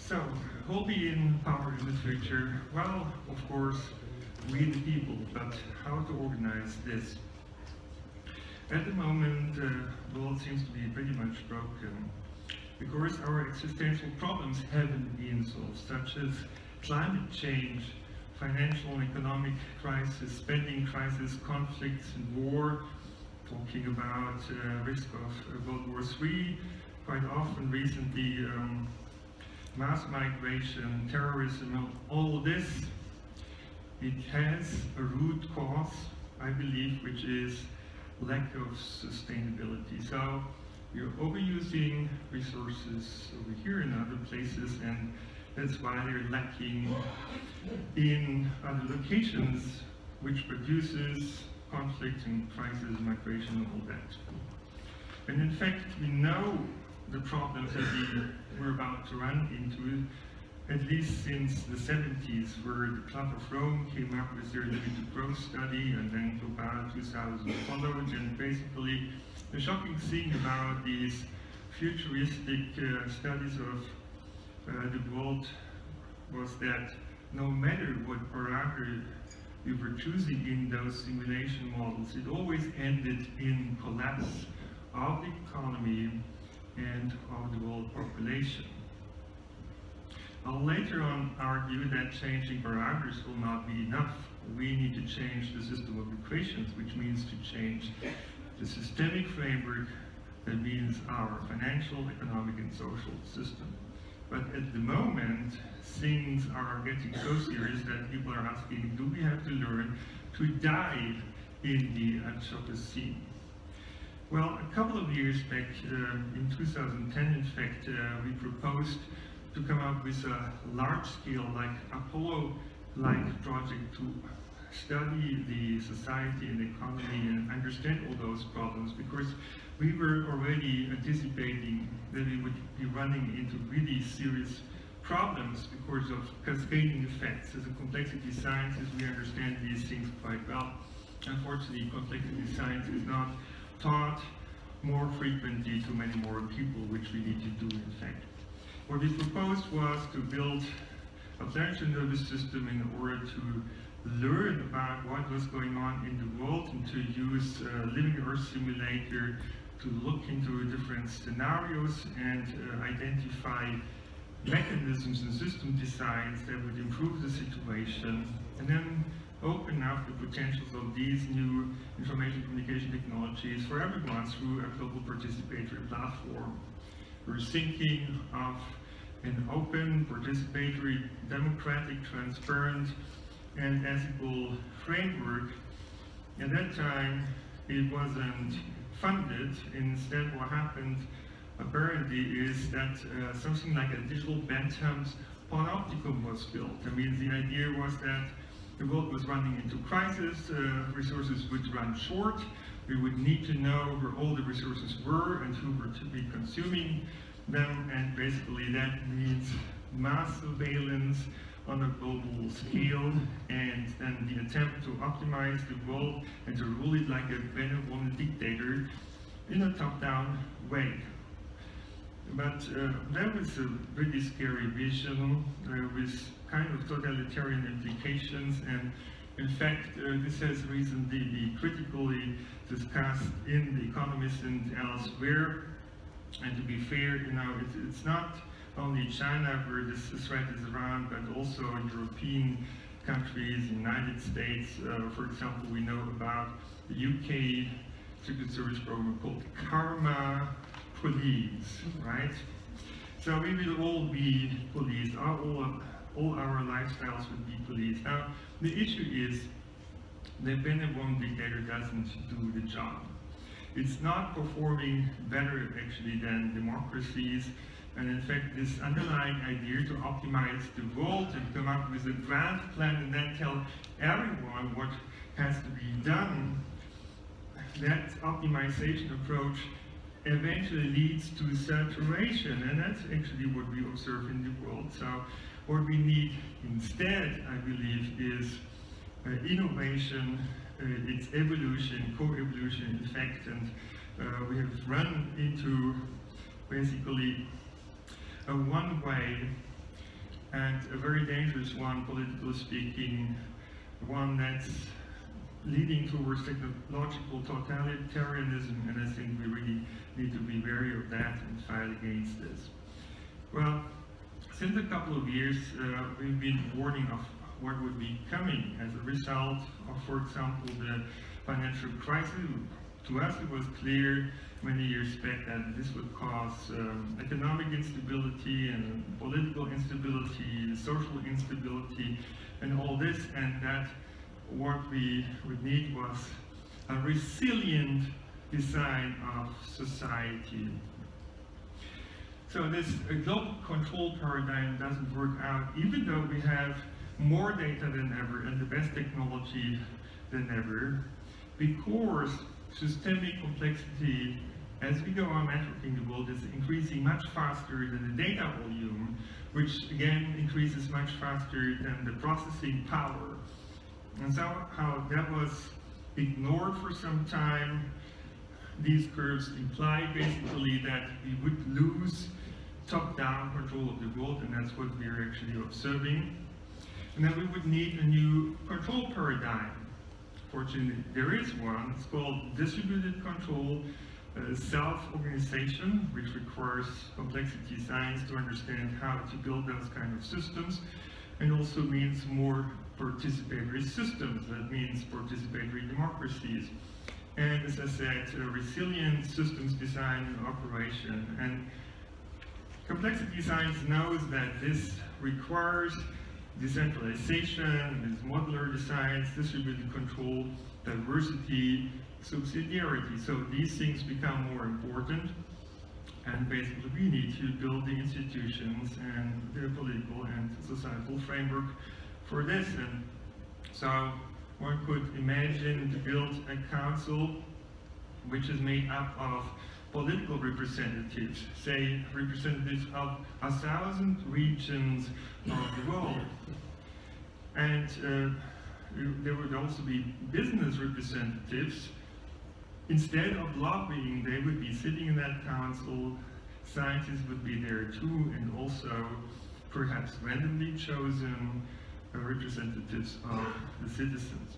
So, who will be in power in the future? Well, of course, we the people, but how to organize this? At the moment, the world seems to be pretty much broken, because our existential problems haven't been solved, such as climate change, financial and economic crisis, spending crisis, conflicts and war, talking about risk of World War III, quite often recently mass migration, terrorism, all this. It has a root cause, I believe, which is lack of sustainability. So we're overusing resources over here and other places, and that's why they're lacking in other locations, which produces conflict and crisis, migration, and all that. And in fact, we know the problems that we're about to run into, at least since the 70s, where the Club of Rome came up with their limited growth study, and then Global 2000 followed, and basically the shocking thing about these futuristic studies of the world was that no matter what parameter we were choosing in those simulation models, it always ended in collapse of the economy and of the world population. I'll later on argue that changing parameters will not be enough. We need to change the system of equations, which means to change the systemic framework, that means our financial, economic, and social system. But at the moment, things are getting so serious that people are asking, do we have to learn to dive in the Anthropocene? Well, a couple of years back, in 2010, in fact, we proposed to come up with a large-scale, like Apollo-like project to study the society and the economy and understand all those problems, because we were already anticipating that we would be running into really serious problems because of cascading effects. As a complexity scientist, we understand these things quite well. Unfortunately, complexity science is not taught more frequently to many more people, which we need to do, in fact. What we proposed was to build a planetary nervous system in order to learn about what was going on in the world, and to use Living Earth Simulator to look into different scenarios and identify mechanisms and system designs that would improve the situation, and then open up the potentials of these new information communication technologies for everyone through a global participatory platform. We're thinking of an open, participatory, democratic, transparent, and ethical framework. At that time, it wasn't funded. Instead, what happened apparently is that something like a digital Bentham's panopticon was built. I mean, the idea was that the world was running into crisis, resources would run short, we would need to know where all the resources were and who were to be consuming them, and basically that means mass surveillance on a global scale, and then the attempt to optimize the world and to rule it like a benevolent dictator in a top-down way. But that was a really scary vision with kind of totalitarian implications, and in fact this has recently been critically discussed in The Economist and elsewhere. And to be fair, you know, it's not only China where this threat is around, but also European countries, United States. For example, we know about the UK Secret Service program called Karma Police, right? So we will all be policed, all our lifestyles will be policed. Now, the issue is that benevolent dictator doesn't do the job. It's not performing better, actually, than democracies. And in fact, this underlying idea to optimize the world and come up with a grand plan and then tell everyone what has to be done, that optimization approach eventually leads to saturation, and that's actually what we observe in the world. So what we need instead, I believe, is innovation, its evolution, co-evolution, in fact, and we have run into basically a one-way and a very dangerous one, politically speaking, one that's leading towards technological totalitarianism, and I think we really need to be wary of that and fight against this. Well, since a couple of years, we've been warning of what would be coming as a result of, for example, the financial crisis. To us, it was clear many years back that this would cause economic instability and political instability, social instability, and all this, and that what we would need was a resilient design of society. So this global control paradigm doesn't work out, even though we have more data than ever and the best technology than ever, because systemic complexity, as we go on networking the world, is increasing much faster than the data volume, which again increases much faster than the processing power. And somehow that was ignored for some time. These curves imply basically that we would lose top-down control of the world, and that's what we're actually observing. And then we would need a new control paradigm. Fortunately, there is one. It's called distributed control, self-organization, which requires complexity science to understand how to build those kind of systems, and also means more participatory systems. That means participatory democracies. And as I said, resilient systems design and operation. And complexity science knows that this requires decentralization, this modular designs, distributed control, diversity, subsidiarity. So these things become more important, and basically we need to build the institutions and the political and societal framework for this. And so one could imagine to build a council which is made up of political representatives, say representatives of 1,000 regions of the world. And there would also be business representatives. Instead of lobbying, they would be sitting in that council, scientists would be there too, and also perhaps randomly chosen representatives of the citizens.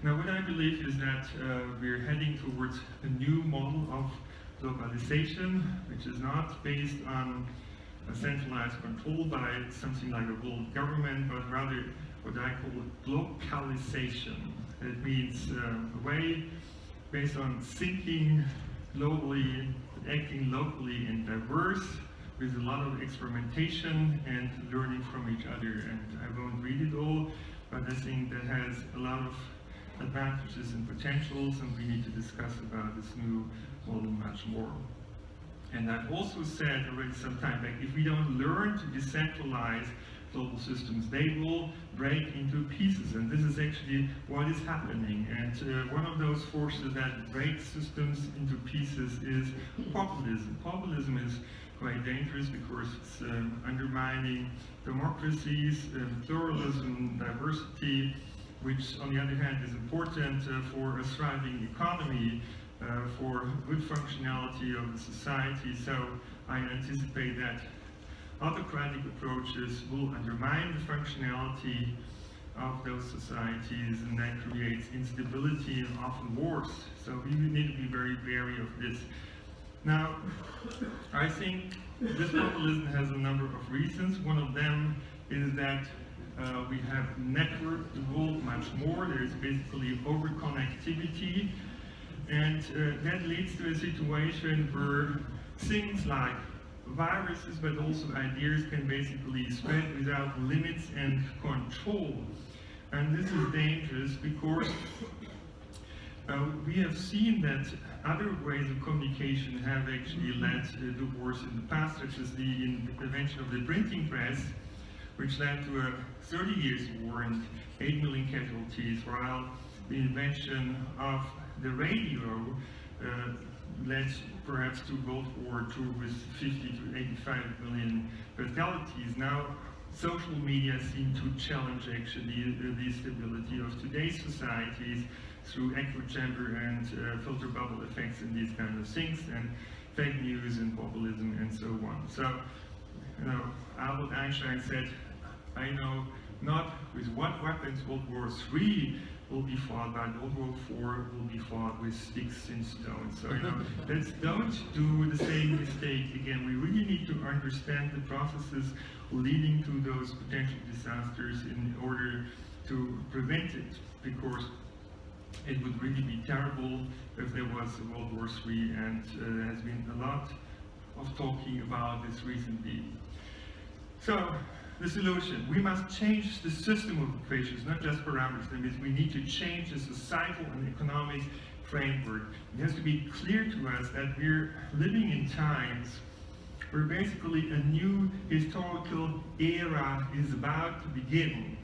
Now, what I believe is that we're heading towards a new model of globalization, which is not based on a centralized control by something like a world government, but rather what I call globalization. It means a way based on thinking globally, acting locally and diverse, with a lot of experimentation and learning from each other. And I won't read it all, but I think that has a lot of advantages and potentials, and we need to discuss about this new model much more. And I've also said already some time back, if we don't learn to decentralize global systems, they will break into pieces, and this is actually what is happening. And one of those forces that breaks systems into pieces is populism. Populism is quite dangerous because it's undermining democracies, pluralism, diversity, which on the other hand is important for a thriving economy, for good functionality of the society. So I anticipate that autocratic approaches will undermine the functionality of those societies, and that creates instability and often wars. So we need to be very wary of this. Now, I think this populism has a number of reasons. One of them is that we have networked the world much more. There is basically over-connectivity, and that leads to a situation where things like viruses, but also ideas, can basically spread without limits and control. And this is dangerous because we have seen that other ways of communication have actually led to wars in the past, such as the invention of the printing press, which led to a 30 years war and 8 million casualties, while the invention of the radio led perhaps to World War II with 50 to 85 million fatalities. Now, social media seem to challenge actually the stability of today's societies through echo chamber and filter bubble effects and these kind of things, and fake news and populism and so on. So Albert Einstein said, I know not with what weapons World War III will be fought, but World War IV will be fought with sticks and stones. So, let's don't do the same mistake again. We really need to understand the processes leading to those potential disasters in order to prevent it, because it would really be terrible if there was a World War III, and there has been a lot of talking about this recently. So, the solution: we must change the system of equations, not just parameters. That means we need to change the societal and economic framework. It has to be clear to us that we're living in times where basically a new historical era is about to begin.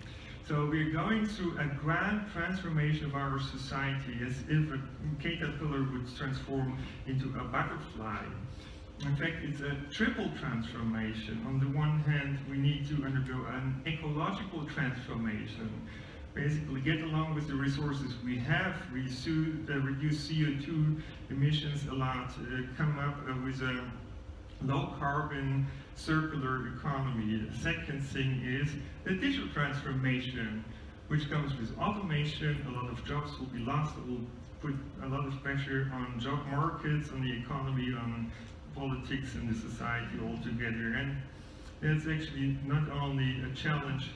So we're going through a grand transformation of our society, as if a caterpillar would transform into a butterfly. In fact, it's a triple transformation. On the one hand, we need to undergo an ecological transformation, basically get along with the resources we have, reduce CO2 emissions a lot, come up with a low-carbon circular economy. The second thing is the digital transformation, which comes with automation. A lot of jobs will be lost. It will put a lot of pressure on job markets, on the economy, on politics and the society altogether. And that's actually not only a challenge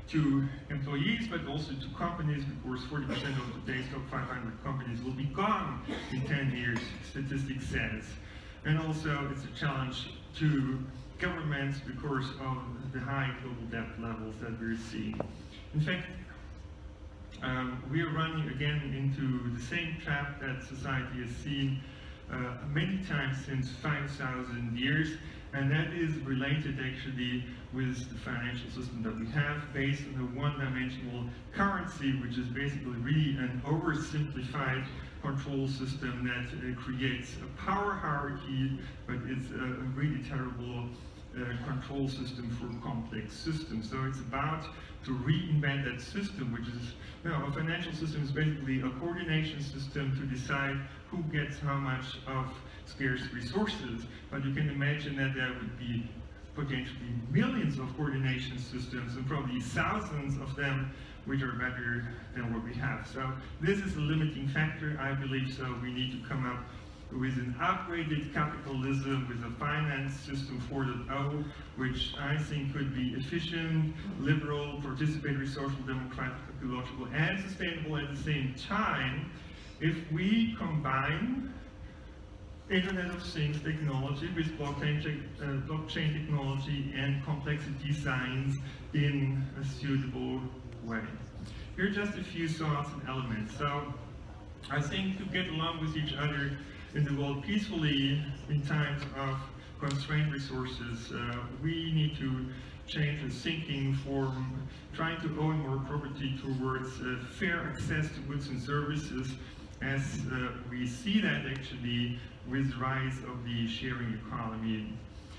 to employees, but also to companies, because 40% of today's top 500 companies will be gone in 10 years, statistics says. And also it's a challenge to governments because of the high global debt levels that we're seeing. In fact, we are running again into the same trap that society has seen many times since 5,000 years, and that is related actually with the financial system that we have, based on a one-dimensional currency, which is basically really an oversimplified control system that creates a power hierarchy, but it's a really terrible control system for complex systems. So it's about to reinvent that system, which is, a financial system is basically a coordination system to decide who gets how much of scarce resources. But you can imagine that there would be potentially millions of coordination systems, and probably thousands of them which are better than what we have. So this is a limiting factor, I believe. So we need to come up with an upgraded capitalism, with a finance system 4.0, which I think could be efficient, liberal, participatory, social, democratic, ecological, and sustainable at the same time, if we combine Internet of Things technology with blockchain technology and complexity science in a suitable way. Here are just a few thoughts and elements. So I think to get along with each other in the world peacefully in times of constrained resources, we need to change the thinking from trying to own more property towards fair access to goods and services, as we see that actually with the rise of the sharing economy.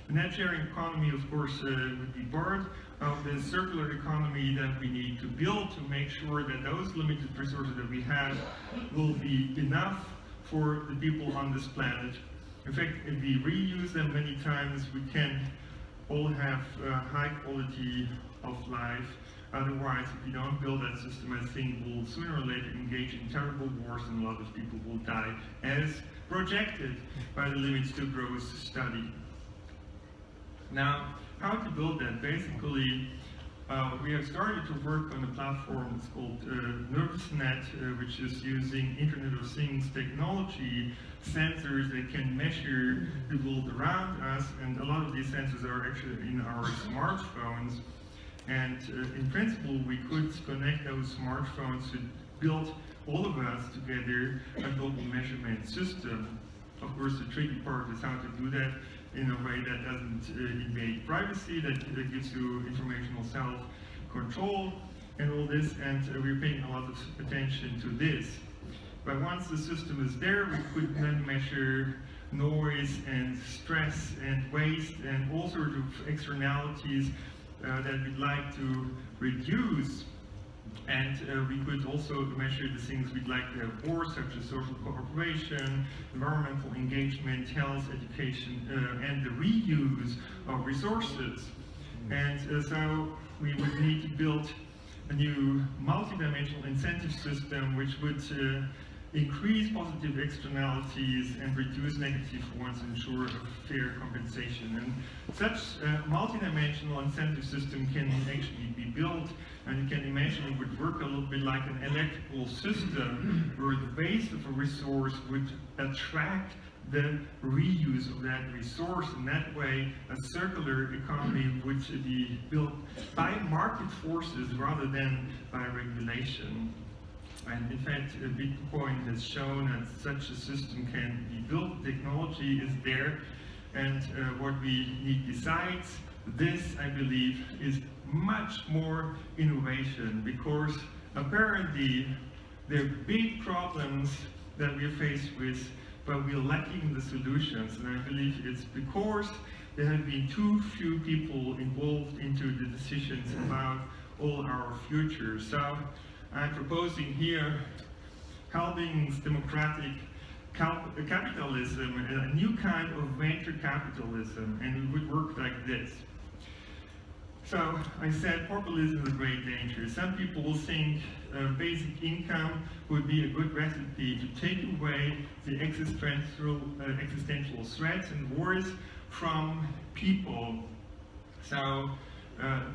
And that sharing economy, of course, would be part of the circular economy that we need to build to make sure that those limited resources that we have will be enough for the people on this planet. In fact, if we reuse them many times, we can all have high quality of life. Otherwise, if we don't build that system, I think we'll sooner or later engage in terrible wars, and a lot of people will die, as projected by the Limits to Growth study. Now, how to build that? Basically, we have started to work on a platform that's called NervousNet, which is using Internet of Things technology, sensors that can measure the world around us, and a lot of these sensors are actually in our smartphones. And in principle, we could connect those smartphones to build, all of us together, a global measurement system. Of course, the tricky part is how to do that in a way that doesn't invade privacy, that gives you informational self-control and all this, and we're paying a lot of attention to this. But once the system is there, we could then measure noise and stress and waste and all sorts of externalities that we'd like to reduce. And we could also measure the things we'd like to have more, such as social cooperation, environmental engagement, health, education, and the reuse of resources. And so we would need to build a new multidimensional incentive system which would increase positive externalities and reduce negative ones, ensure a fair compensation. And such a multidimensional incentive system can actually be built, and you can imagine it would work a little bit like an electrical system where the waste of a resource would attract the reuse of that resource. In that way, a circular economy would be built by market forces rather than by regulation. And in fact, Bitcoin has shown that such a system can be built. The technology is there, and what we need besides this, I believe, is much more innovation, because apparently there are big problems that we are faced with, but we are lacking the solutions. And I believe it's because there have been too few people involved into the decisions about all our future. So I'm proposing here Halding's democratic capitalism, a new kind of venture capitalism, and it would work like this. So I said populism is a great danger. Some people think basic income would be a good recipe to take away the existential threats and worries from people. So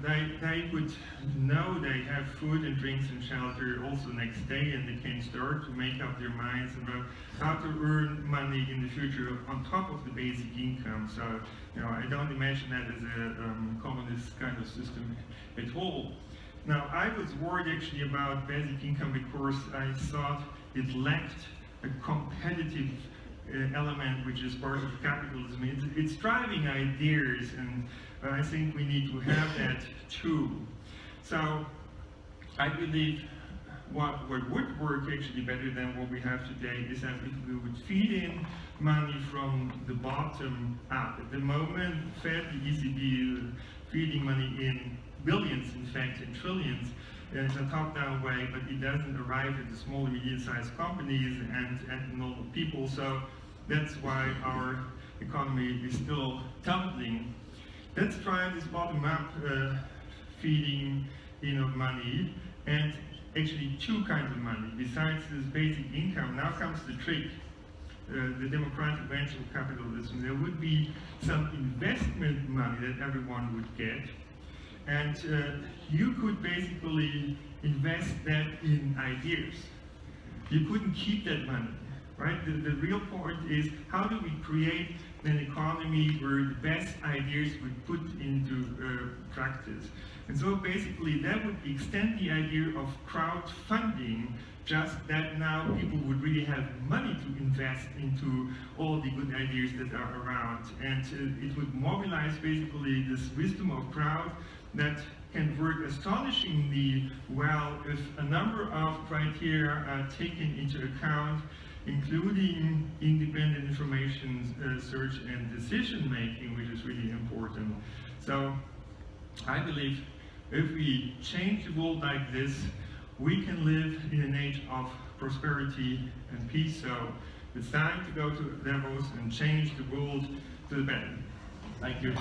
they would know they have food and drinks and shelter also next day, and they can start to make up their minds about how to earn money in the future on top of the basic income. So, I don't imagine that as a communist kind of system at all. Now, I was worried actually about basic income because I thought it lacked a competitive element which is part of capitalism. It's driving ideas, and I think we need to have that too. So I believe what would work actually better than what we have today is that if we would feed in money from the bottom up. At the moment, Fed, the ECB, feeding money in billions, in fact, in trillions, in a top-down way, but it doesn't arrive at the small and medium-sized companies and normal people. So that's why our economy is still tumbling. Let's try this bottom-up feeding in of money, and actually two kinds of money. Besides this basic income, now comes the trick. The democratic venture capitalism. There would be some investment money that everyone would get, and you could basically invest that in ideas. You couldn't keep that money, right? The real point is, how do we create an economy where the best ideas would put into practice? And so basically that would extend the idea of crowdfunding, just that now people would really have money to invest into all the good ideas that are around. And it would mobilize basically this wisdom of crowd that can work astonishingly well if a number of criteria are taken into account, including independent information search and decision making, which is really important. So I believe if we change the world like this, we can live in an age of prosperity and peace. So it's time to go to Davos and change the world to the better. Thank you.